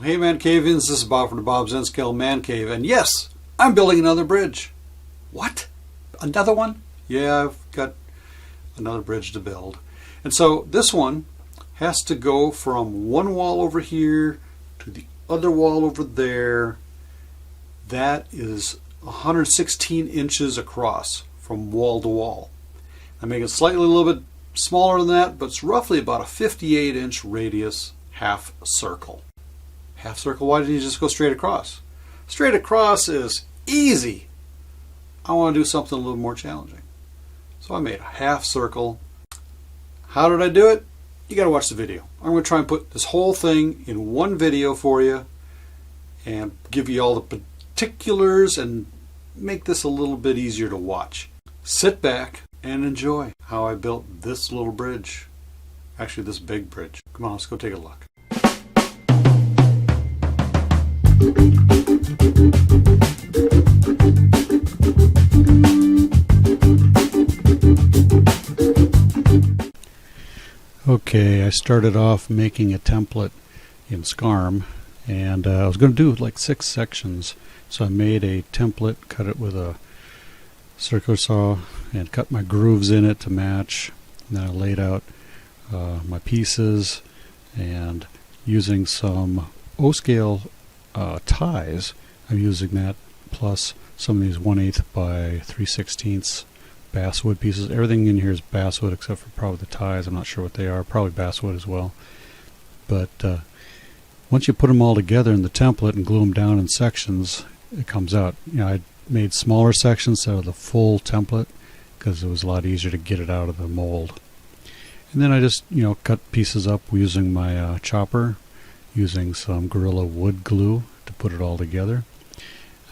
Hey ManCavians, this is Bob from DaBob's N-Scale ManCave, and yes, I'm building another bridge. What? Another one? Yeah, I've got another bridge to build. And so this one has to go from one wall over here to the other wall over there. That is 116 inches across from wall to wall. I make it slightly a little bit smaller than that, but it's roughly about a 58-inch radius half circle. Half circle, why didn't you just go straight across? Straight across is easy. I want to do something a little more challenging. So I made a half circle. How did I do it? You got to watch the video. I'm going to try and put this whole thing in one video for you and give you all the particulars and make this a little bit easier to watch. Sit back and enjoy how I built this little bridge. Actually, this big bridge. Come on, let's go take a look. Okay, I started off making a template in SCARM, and I was going to do like 6 sections. So I made a template, cut it with a circular saw, and cut my grooves in it to match. And then I laid out my pieces, and using some O-scale ties, I'm using that plus some of these 1/8 by 3/16 basswood pieces. Everything in here is basswood except for probably the ties. I'm not sure what they are. Probably basswood as well. But once you put them all together in the template and glue them down in sections, it comes out. You know, I made smaller sections out of the full template because it was a lot easier to get it out of the mold. And then I just, cut pieces up using my chopper, using some Gorilla wood glue to put it all together.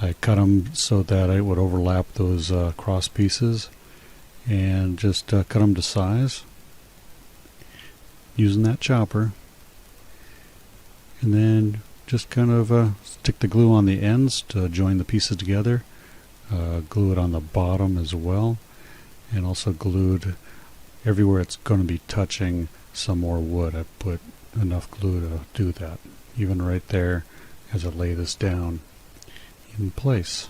I cut them so that I would overlap those cross pieces, and just cut them to size using that chopper, and then just kind of stick the glue on the ends to join the pieces together, glue it on the bottom as well, and also glued everywhere it's going to be touching some more wood. I put enough glue to do that, even right there as I lay this down in place.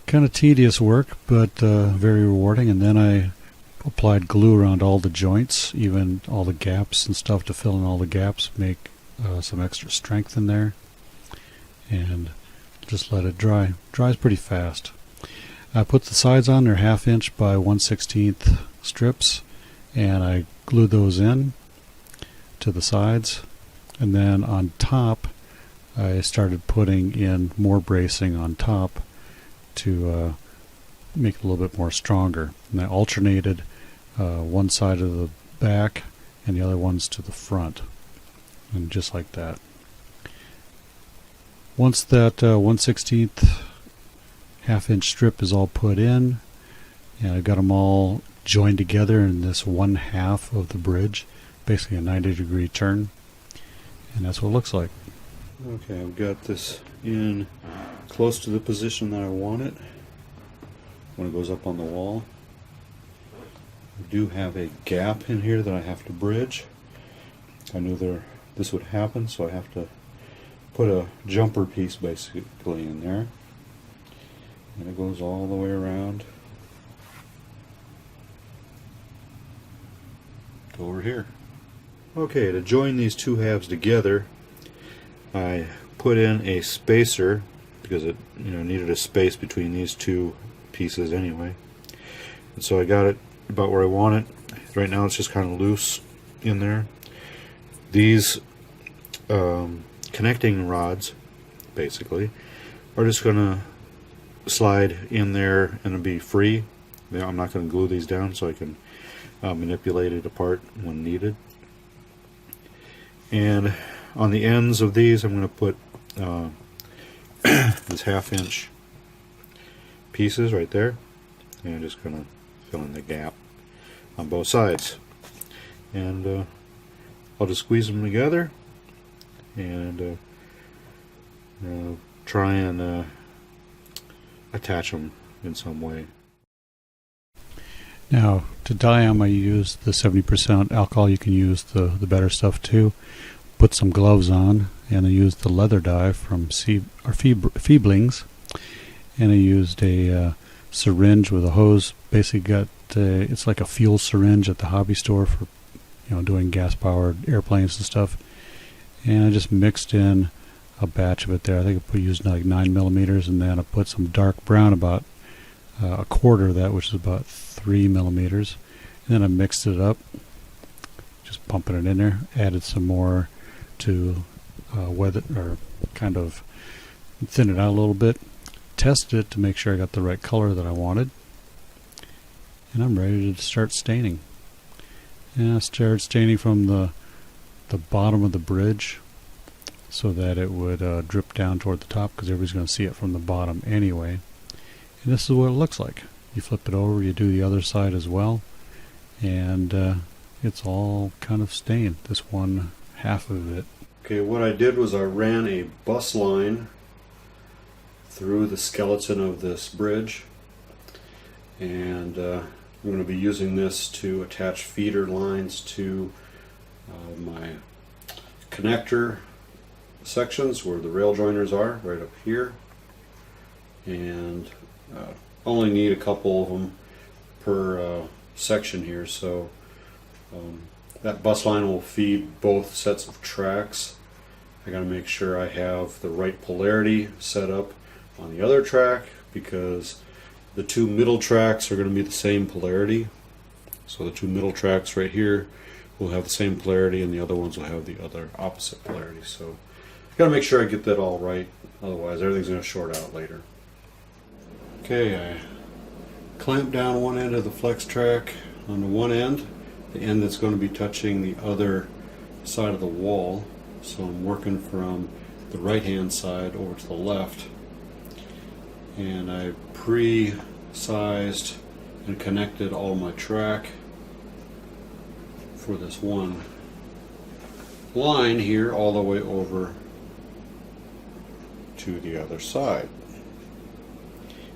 Kind of tedious work, but very rewarding. And then I applied glue around all the joints, even all the gaps and stuff, to fill in all the gaps, make some extra strength in there, and just let it dry. Dries pretty fast. I put the sides on. They're 1/2 inch by 1/16 strips, and I glued those in to the sides. And then on top I started putting in more bracing on top to make it a little bit more stronger. And I alternated one side of the back and the other ones to the front, and just like that. Once that 1/16 1/2 inch strip is all put in, and I've got them all joined together in this 1/2 of the bridge, basically a 90-degree turn, and that's what it looks like. Okay, I've got this in close to the position that I want it when it goes up on the wall. I do have a gap in here that I have to bridge. I knew this would happen, so I have to put a jumper piece basically in there, and it goes all the way around to over here. Okay, to join these two halves together, I put in a spacer because it needed a space between these two pieces anyway, and so I got it about where I want it. Right now it's just kind of loose in there. These connecting rods basically are just gonna slide in there and be free. I'm not going to glue these down, so I can manipulate it apart when needed. And on the ends of these I'm going to put these 1/2 inch pieces right there, and I'm just going to fill in the gap on both sides, and I'll just squeeze them together and try and attach them in some way. Now, to dye them, I used the 70% alcohol. You can use the better stuff too. Put some gloves on, and I used the leather dye from Feeblings, and I used a syringe with a hose. Basically, got it's like a fuel syringe at the hobby store for doing gas-powered airplanes and stuff. And I just mixed in a batch of it there. I think I used like 9 millimeters, and then I put some dark brown, about a quarter of that, which is about 3 millimeters. And then I mixed it up, just pumping it in there. Added some more to weather, or kind of thin it out a little bit. Tested it to make sure I got the right color that I wanted. And I'm ready to start staining. And I started staining from the bottom of the bridge, so that it would drip down toward the top, because everybody's going to see it from the bottom anyway. And this is what it looks like. You flip it over, you do the other side as well, and it's all kind of stained, this one half of it. Okay, what I did was I ran a bus line through the skeleton of this bridge, and I'm going to be using this to attach feeder lines to my connector sections where the rail joiners are, right up here. And only need a couple of them per section here, so that bus line will feed both sets of tracks. I got to make sure I have the right polarity set up on the other track, because the two middle tracks are going to be the same polarity. So the two middle tracks right here will have the same polarity, and the other ones will have the other opposite polarity. So got to make sure I get that all right, otherwise everything's going to short out later. Okay, I clamped down one end of the flex track on the one end, the end that's going to be touching the other side of the wall. So I'm working from the right hand side over to the left, and I pre-sized and connected all my track for this one line here all the way over to the other side.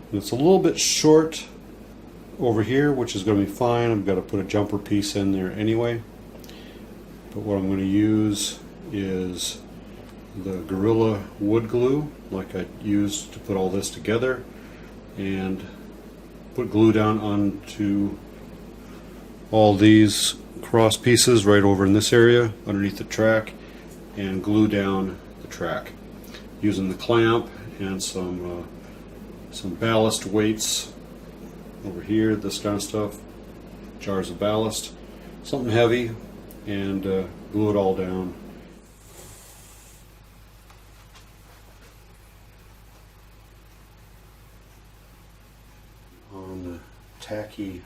And it's a little bit short over here, which is going to be fine. I've got to put a jumper piece in there anyway. But what I'm going to use is the Gorilla wood glue, like I used to put all this together, and put glue down onto all these cross pieces right over in this area underneath the track, and glue down the track using the clamp and some ballast weights over here, this kind of stuff, jars of ballast, something heavy, and glue it all down. On the tacky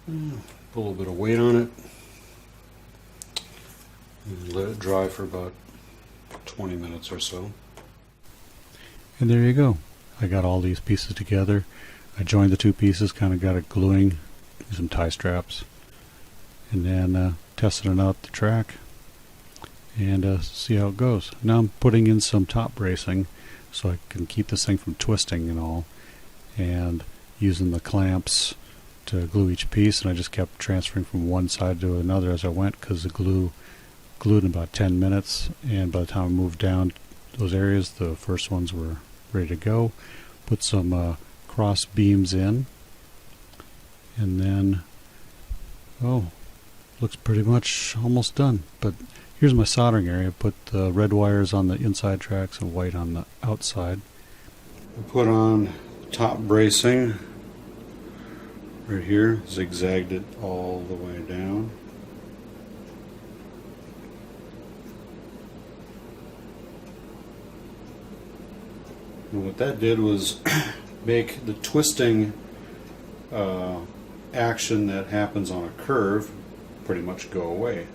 put a little bit of weight on it and let it dry for about 20 minutes or so. And there you go. I got all these pieces together. I joined the two pieces, kind of got it gluing, some tie straps, and then tested it out the track and see how it goes. Now I'm putting in some top bracing so I can keep this thing from twisting and all, and using the clamps to glue each piece, and I just kept transferring from one side to another as I went, because the glue glued in about 10 minutes, and by the time I moved down those areas, the first ones were ready to go. Put some cross beams in, and then looks pretty much almost done. But here's my soldering area. Put the red wires on the inside tracks and white on the outside. I put on top bracing right here, zigzagged it all the way down. And what that did was make the twisting action that happens on a curve pretty much go away.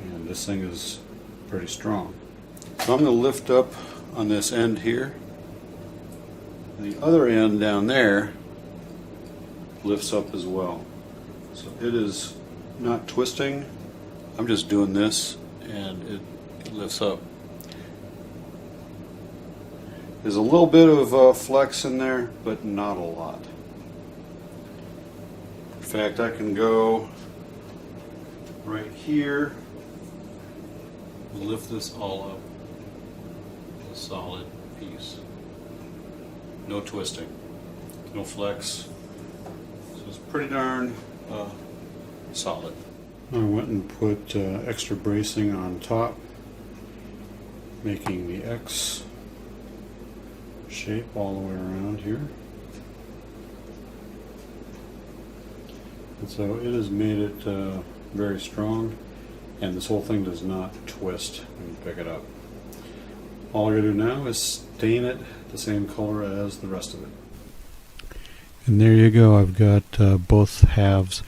And this thing is pretty strong. So I'm going to lift up on this end here. And the other end down there lifts up as well. So it is not twisting. I'm just doing this, and it lifts up. There's a little bit of flex in there, but not a lot. In fact, I can go right here and lift this all up. A solid piece. No twisting, no flex. So it's pretty darn solid. I went and put extra bracing on top, making the X shape all the way around here. And so it has made it very strong, and this whole thing does not twist when you pick it up. All I gotta do now is stain it the same color as the rest of it. And there you go, I've got both halves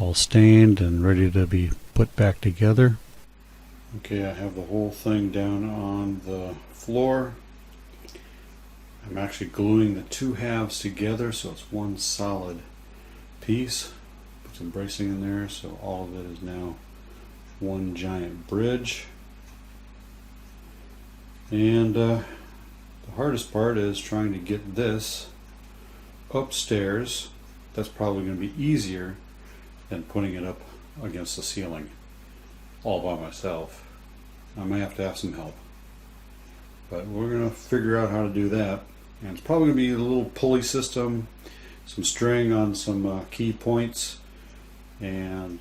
all stained and ready to be put back together. Okay, I have the whole thing down on the floor. I'm actually gluing the two halves together so it's one solid piece. Put some bracing in there so all of it is now one giant bridge. And the hardest part is trying to get this upstairs. That's probably going to be easier than putting it up against the ceiling all by myself. I might have to have some help, but we're going to figure out how to do that. And it's probably going to be a little pulley system, some string on some key points, and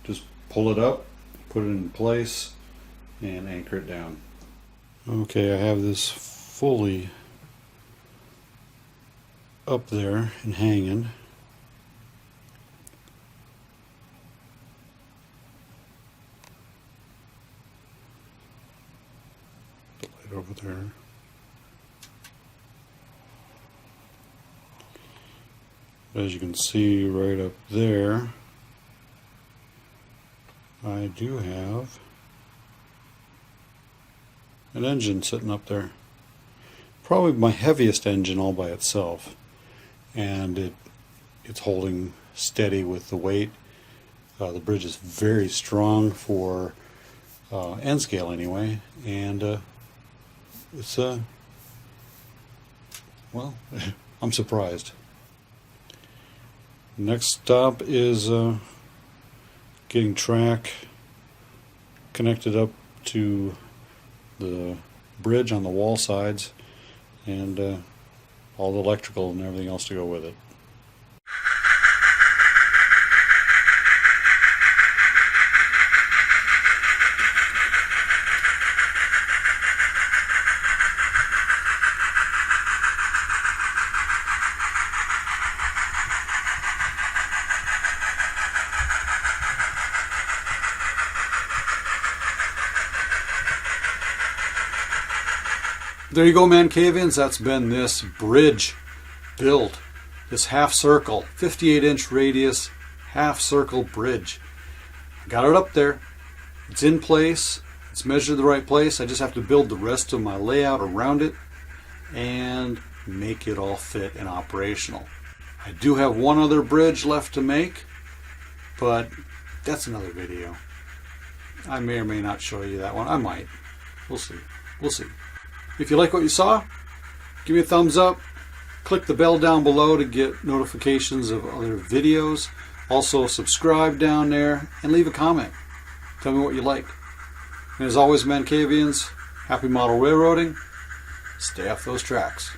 just pull it up, put it in place, and anchor it down. Okay, I have this fully up there and hanging. Right over there. As you can see right up there, I do have an engine sitting up there. Probably my heaviest engine all by itself, and it's holding steady with the weight. The bridge is very strong for N scale anyway, and it's well, I'm surprised. Next stop is getting track connected up to the bridge on the wall sides, and all the electrical and everything else to go with it. There you go, ManCavians. That's been this bridge build, this half circle, 58-inch radius, half circle bridge. I got it up there. It's in place. It's measured the right place. I just have to build the rest of my layout around it and make it all fit and operational. I do have one other bridge left to make, but that's another video. I may or may not show you that one. I might. We'll see. We'll see. If you like what you saw, give me a thumbs up. Click the bell down below to get notifications of other videos. Also subscribe down there and leave a comment. Tell me what you like. And as always, ManCavians, happy model railroading. Stay off those tracks.